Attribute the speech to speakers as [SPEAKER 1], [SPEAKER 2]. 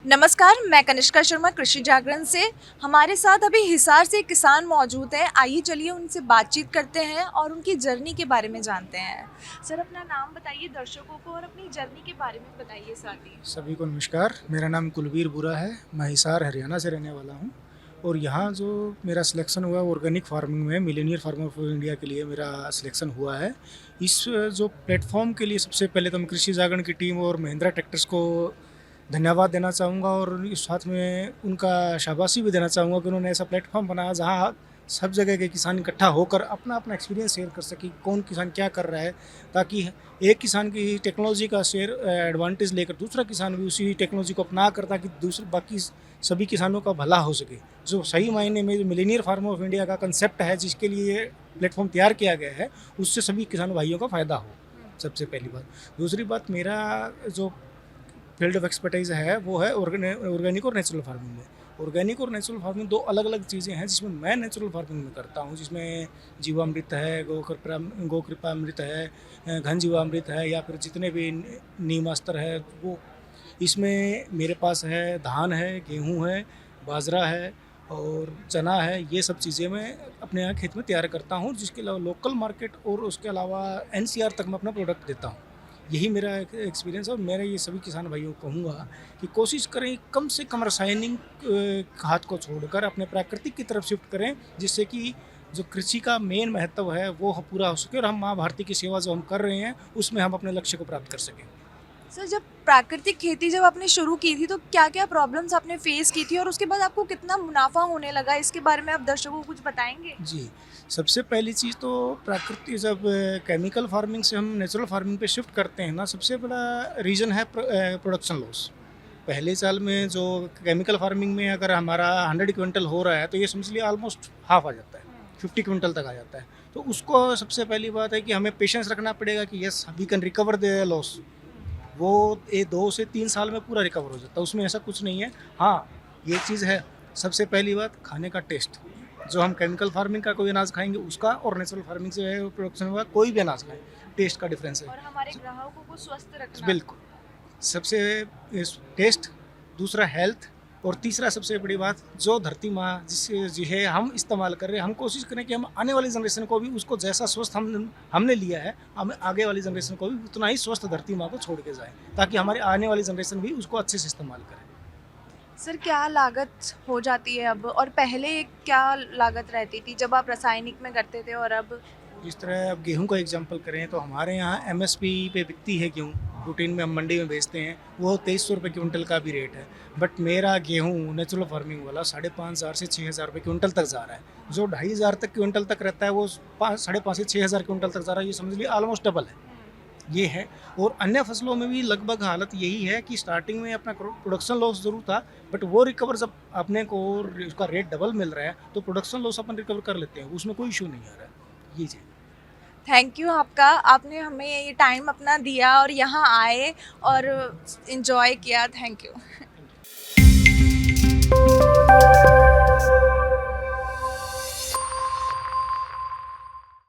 [SPEAKER 1] नमस्कार, मैं कनिष्का शर्मा कृषि जागरण से। हमारे साथ अभी हिसार से एक किसान मौजूद हैं। आइए चलिए उनसे बातचीत करते हैं और उनकी जर्नी के बारे में जानते हैं। सर, अपना नाम बताइए दर्शकों को और अपनी जर्नी के बारे में बताइए साथ ही।
[SPEAKER 2] सभी को नमस्कार। मेरा नाम कुलवीर बुरा है। मैं हिसार हरियाणा से रहने वाला हूँ और यहाँ जो मेरा सिलेक्शन हुआ ऑर्गेनिक फार्मिंग में मिलेनियर फार्मर ऑफ इंडिया के लिए मेरा सिलेक्शन हुआ है। इस जो प्लेटफॉर्म के लिए सबसे पहले तो मैं कृषि जागरण की टीम और महिंद्रा ट्रैक्टर्स को धन्यवाद देना चाहूँगा और इस साथ में उनका शाबाशी भी देना चाहूँगा कि उन्होंने ऐसा प्लेटफॉर्म बनाया जहाँ सब जगह के किसान इकट्ठा होकर अपना अपना एक्सपीरियंस शेयर कर सके, कौन किसान क्या कर रहा है, ताकि एक किसान की टेक्नोलॉजी का शेयर एडवांटेज लेकर दूसरा किसान भी उसी टेक्नोलॉजी को अपना कर, ताकि दूसरे बाकी सभी किसानों का भला हो सके। जो सही मायने में जो मिलेनियर फार्मर ऑफ इंडिया का कंसेप्ट है, जिसके लिए ये प्लेटफॉर्म तैयार किया गया है, उससे सभी किसान भाइयों का फ़ायदा हो। सबसे पहली बात। दूसरी बात, मेरा जो फील्ड ऑफ एक्सपर्टाइज है वो है ऑर्गेनिक और नेचुरल फार्मिंग में। ऑर्गेनिक और नेचुरल फार्मिंग दो अलग अलग चीज़ें हैं, जिसमें मैं नेचुरल फार्मिंग में करता हूँ, जिसमें जीवामृत है, गो कृपामृत है, घन जीवामृत है, या फिर जितने भी नीमास्त्र है वो इसमें मेरे पास है। धान है, गेहूँ है, बाजरा है और चना है। ये सब चीज़ें मैं अपने यहाँ खेत में तैयार करता हूँ, जिसके अलावा लोकल मार्केट और उसके अलावा एनसीआर तक मैं अपना प्रोडक्ट देता हूँ। यही मेरा एक एक्सपीरियंस है और मेरा ये सभी किसान भाइयों को कहूँगा कि कोशिश करें कम से कम रासायनिक खाद को छोड़कर अपने प्राकृतिक की तरफ शिफ्ट करें, जिससे कि जो कृषि का मेन महत्व है वो पूरा हो सके और हम माँ भारती की सेवा जो हम कर रहे हैं उसमें हम अपने लक्ष्य को प्राप्त कर सकें।
[SPEAKER 1] सर, जब प्राकृतिक खेती जब आपने शुरू की थी तो क्या क्या प्रॉब्लम्स आपने फेस की थी और उसके बाद आपको कितना मुनाफा होने लगा, इसके बारे में आप दर्शकों को कुछ बताएंगे?
[SPEAKER 2] जी, सबसे पहली चीज़ तो प्राकृतिक जब केमिकल फार्मिंग से हम नेचुरल फार्मिंग पे शिफ्ट करते हैं ना, सबसे बड़ा रीज़न है प्रोडक्शन लॉस। पहले साल में जो केमिकल फार्मिंग में अगर हमारा 100 क्विंटल हो रहा है तो ये समझ लिया ऑलमोस्ट हाफ आ जाता है, 50 क्विंटल तक आ जाता है। तो उसको सबसे पहली बात है कि हमें पेशेंस रखना पड़ेगा कि yes we can recover the loss. वो 2 से 3 साल में पूरा रिकवर हो जाता है, उसमें ऐसा कुछ नहीं है। हाँ, ये चीज़ है, सबसे पहली बात खाने का टेस्ट। जो हम केमिकल फार्मिंग का कोई अनाज खाएंगे उसका और नेचुरल फार्मिंग से प्रोडक्शन हुआ कोई भी अनाज खाएं, टेस्ट का डिफरेंस है।
[SPEAKER 1] और हमारे ग्राहकों को स्वस्थ रखना।
[SPEAKER 2] बिल्कुल। सबसे टेस्ट, दूसरा हेल्थ और तीसरा सबसे बड़ी बात जो धरती माँ जिससे जी है हम इस्तेमाल कर रहे हैं, हम कोशिश करें कि हम आने वाली जनरेशन को भी उसको जैसा स्वस्थ हमने लिया है, हम आगे वाली जनरेशन को भी उतना ही स्वस्थ धरती माँ को छोड़ के जाएं, ताकि हमारी आने वाली जनरेशन भी उसको अच्छे से इस्तेमाल करे।
[SPEAKER 1] सर, क्या लागत हो जाती है अब और पहले क्या लागत रहती थी जब आप रासायनिक में करते थे और अब?
[SPEAKER 2] जिस तरह अब गेहूं का एग्जांपल करें तो हमारे यहाँ एमएसपी पे बिकती है गेहूं, रूटीन में हम मंडी में बेचते हैं, वो 2300 रुपये क्विंटल का भी रेट है। बट मेरा गेहूं नेचुरल फार्मिंग वाला 5,500 से 6,000 रुपये क्विंटल तक जा रहा है। जो 2,500 तक क्विंटल तक रहता है वो 5,500 से 6,000 क्विंटल तक जा रहा है। ये समझ लिया ऑलमोस्ट डबल है। ये है। और अन्य फसलों में भी लगभग हालत यही है कि स्टार्टिंग में अपना प्रोडक्शन लॉस ज़रूर था, बट वो रिकवर जब अपने को उसका रेट डबल मिल रहा है तो प्रोडक्शन लॉस अपन रिकवर कर लेते हैं, उसमें कोई इशू नहीं आ रहा है। ये चीज़।
[SPEAKER 1] थैंक यू आपका, आपने हमें ये टाइम अपना दिया और यहाँ आए और इन्जॉय किया। Thank you.